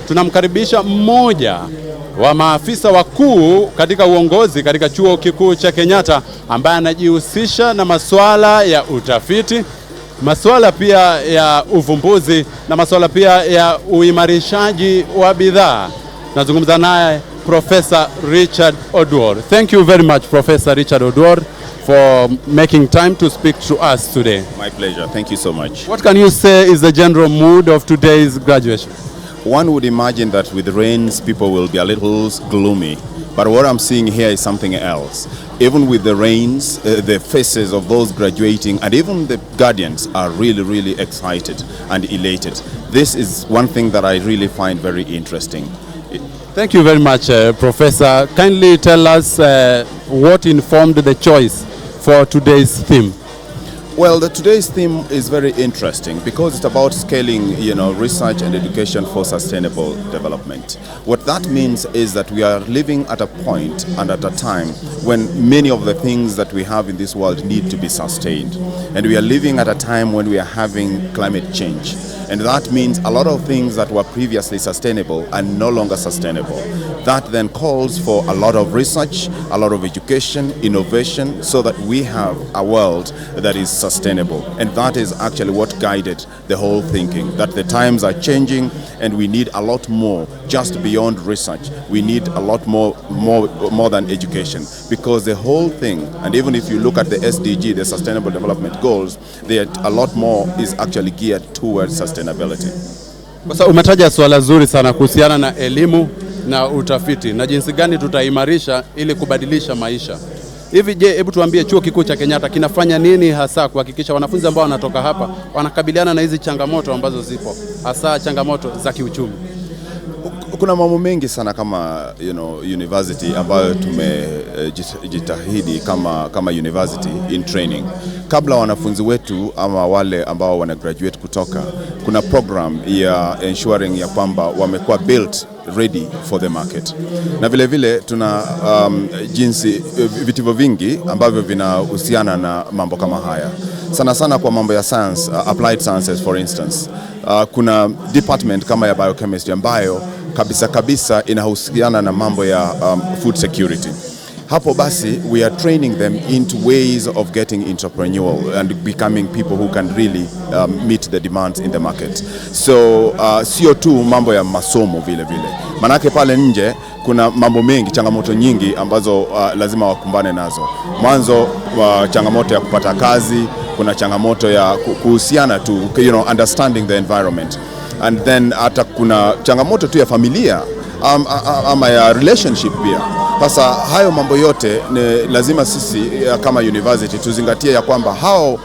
tunamkaribisha mmoja wa maafisa wakuu katika uongozi katika chuo kikuu cha Kenyatta ambaye anajihusisha na masuala ya utafiti, masuala pia ya uvumbuzi na masuala pia ya uimarishaji wa bidhaa. Nazungumza naye Professor Richard Oduor. Thank you very much, Professor Richard Oduor, for making time to speak to us today. My pleasure. Thank you so much. What can you say is the general mood of today's graduation? One would imagine that with rains, people will be a little gloomy. But what I'm seeing here is something else. Even with the rains, the faces of those graduating and even the guardians are really, really excited and elated. This is one thing that I really find very interesting. Thank you very much, Professor. Kindly tell us what informed the choice for today's theme. Well, today's theme is very interesting because it's about scaling, research and education for sustainable development. What that means is that we are living at a point and at a time when many of the things that we have in this world need to be sustained. And we are living at a time when we are having climate change. And that means a lot of things that were previously sustainable are no longer sustainable. That then calls for a lot of research, a lot of education, innovation, so that we have a world that is sustainable. And that is actually what guided the whole thinking, that the times are changing and we need a lot more just beyond research. We need a lot more than education, because the whole thing, and even if you look at the SDG, the Sustainable Development Goals, a lot more is actually geared towards sustainability. Sasa umetaja swala zuri sana kuhusiana na elimu na utafiti na jinsi gani tutaimarisha ili kubadilisha maisha. Hivi je, hebu tuambie chuo kikuu cha Kenyatta kinafanya nini hasa kuhakikisha wanafunzi ambao wanatoka hapa wanakabiliana na hizi changamoto ambazo zipo, hasa changamoto za kiuchumi? Kuna mambo mengi sana kama university ambayo tumejitahidi kama university in training. Kabla wanafunzi wetu ama wale ambao wana graduate kutoka, kuna program ya ensuring ya kwamba wamekuwa built ready for the market. Na vile vile tuna vitivo vingi ambavyo vinahusiana na mambo kama haya. Sana sana kwa mambo ya science, applied sciences for instance. Kuna department kama ya biochemistry ambayo kabisa inahusiana na mambo ya food security. Hapo basi we are training them into ways of getting entrepreneurial and becoming people who can really meet the demands in the market. So sio tu mambo ya masomo vile vile. Manake pale nje kuna mambo mengi, changamoto nyingi ambazo lazima wakumbane nazo. Mwanzo changamoto ya kupata kazi, kuna changamoto ya kuhusiana tu, understanding the environment. And then hata kuna changamoto tu ya familia ama ya relationship pia. Sasa hayo mambo yote ni lazima sisi kama university tuzingatie ya kwamba hao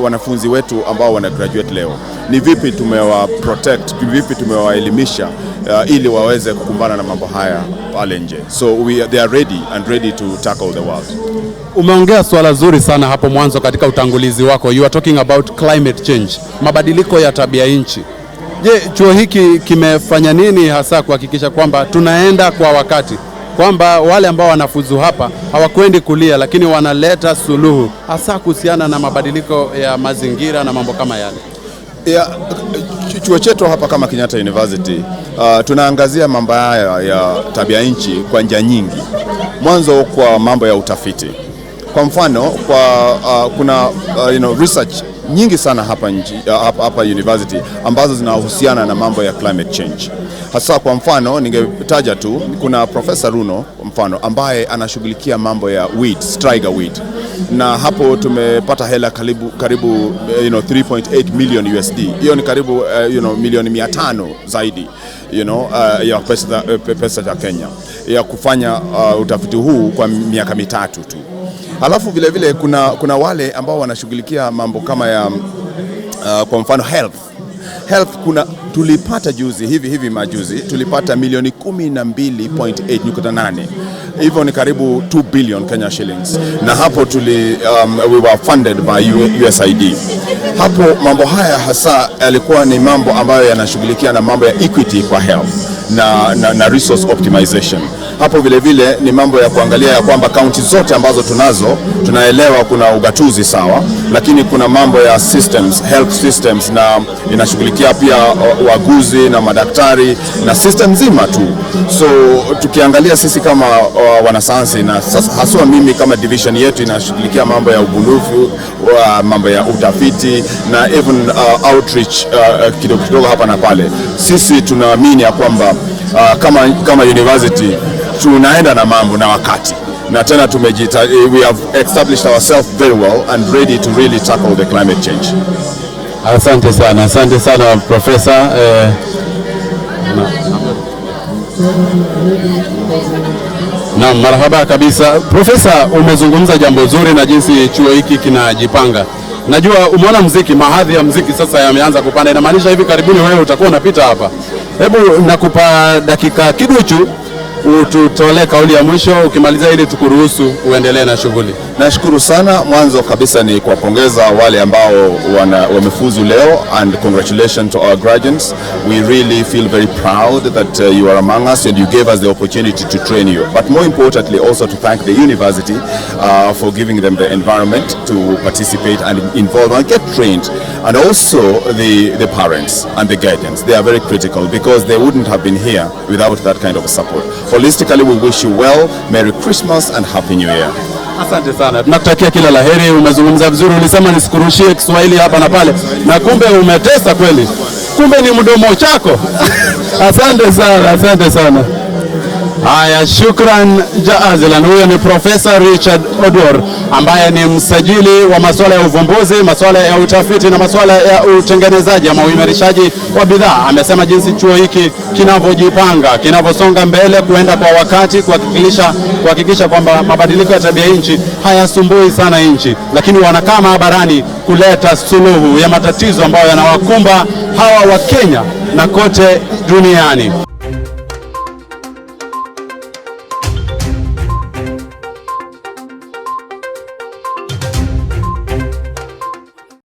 wanafunzi wetu ambao wana graduate leo ni vipi tumewa protect, vipi tumewaelimisha ili waweze kukumbana na mambo haya pale nje. So they are ready to tackle the world. Umeongea swala zuri sana hapo mwanzo katika utangulizi wako. You are talking about climate change, mabadiliko ya tabia nchi. Je, chuo hiki kimefanya nini hasa kuhakikisha kwamba tunaenda kwa wakati, kwamba wale ambao wanafuzu hapa hawakwendi kulia lakini wanaleta suluhu hasa kuhusiana na mabadiliko ya mazingira na mambo kama yale? Chuo chetu hapa kama Kenyatta University tunaangazia mambo haya ya tabia nchi kwa njia nyingi. Mwanzo kwa mambo ya utafiti. Kwa mfano kuna research nyingi sana hapa university ambazo zinahusiana na mambo ya climate change. Hasa kwa mfano ningetaja tu, kuna Professor Runo mfano ambaye anashughulikia mambo ya weeds, striga weed. Na hapo tumepata hela karibu 3.8 million USD. Hiyo ni karibu milioni 500 zaidi ya pesa za Kenya ya kufanya utafiti huu kwa miaka mitatu tu. Halafu vile vile kuna wale ambao wanashughulikia mambo kama ya kwa mfano health, tulipata hivi majuzi tulipata milioni 12.8. Hivyo ni karibu 2 billion Kenya shillings. Na hapo we were funded by USAID. Hapo mambo haya hasa yalikuwa ni mambo ambayo yanashughulikia na mambo ya equity kwa health na resource optimization. Hapo vile vile ni mambo ya kuangalia ya kwamba kaunti zote ambazo tunaelewa kuna ugatuzi sawa, lakini kuna mambo ya systems, health systems, na inashughulikia pia waguzi na madaktari na system nzima tu. So tukiangalia sisi kama wanasayansi, na haswa mimi kama division yetu inashughulikia mambo ya ubunifu, mambo ya utafiti na even outreach kidogo hapa na pale. Sisi tunaamini ya kwamba kama university tunaenda na mambo na wakati, na tena we have established ourselves very well and ready to really tackle the climate change. Asante sana Profesa. Na marhaba kabisa Profesa, umezungumza jambo zuri na jinsi chuo hiki kinajipanga. Najua umeona muziki, mahadhi ya muziki sasa yameanza kupanda, inamaanisha hivi karibuni wewe utakuwa unapita hapa. Hebu nakupa dakika kiduchu ututolee kauli ya mwisho ukimaliza, ili tukuruhusu uendelee na shughuli. Nashukuru sana. Mwanzo kabisa ni kuwapongeza wale ambao wamefuzu leo, and congratulations to our graduates. We really feel very proud that you are among us and you gave us the opportunity to train you. But more importantly, also to thank the university for giving them the environment to participate and involve and get trained, and also the parents and the guardians. They are very critical because they wouldn't have been here without that kind of support. Holistically, we wish you well, Merry Christmas and Happy New Year. Asante sana. Tunakutakia kila laheri. Umezungumza vizuri, ulisema nisikurushie Kiswahili hapa na pale, na kumbe umetesa kweli. Kumbe ni mdomo chako. Asante sana. Haya, shukran jazilan. Huyo ni Profesa Richard Oduor ambaye ni msajili wa masuala ya uvumbuzi, masuala ya utafiti na masuala ya utengenezaji ama uimarishaji wa bidhaa. Amesema jinsi chuo hiki kinavyojipanga, kinavyosonga mbele kuenda kwa wakati, kuhakikisha kwamba mabadiliko ya tabia nchi hayasumbui sana nchi, lakini wanakaa maabarani kuleta suluhu ya matatizo ambayo yanawakumba hawa wa Kenya na kote duniani.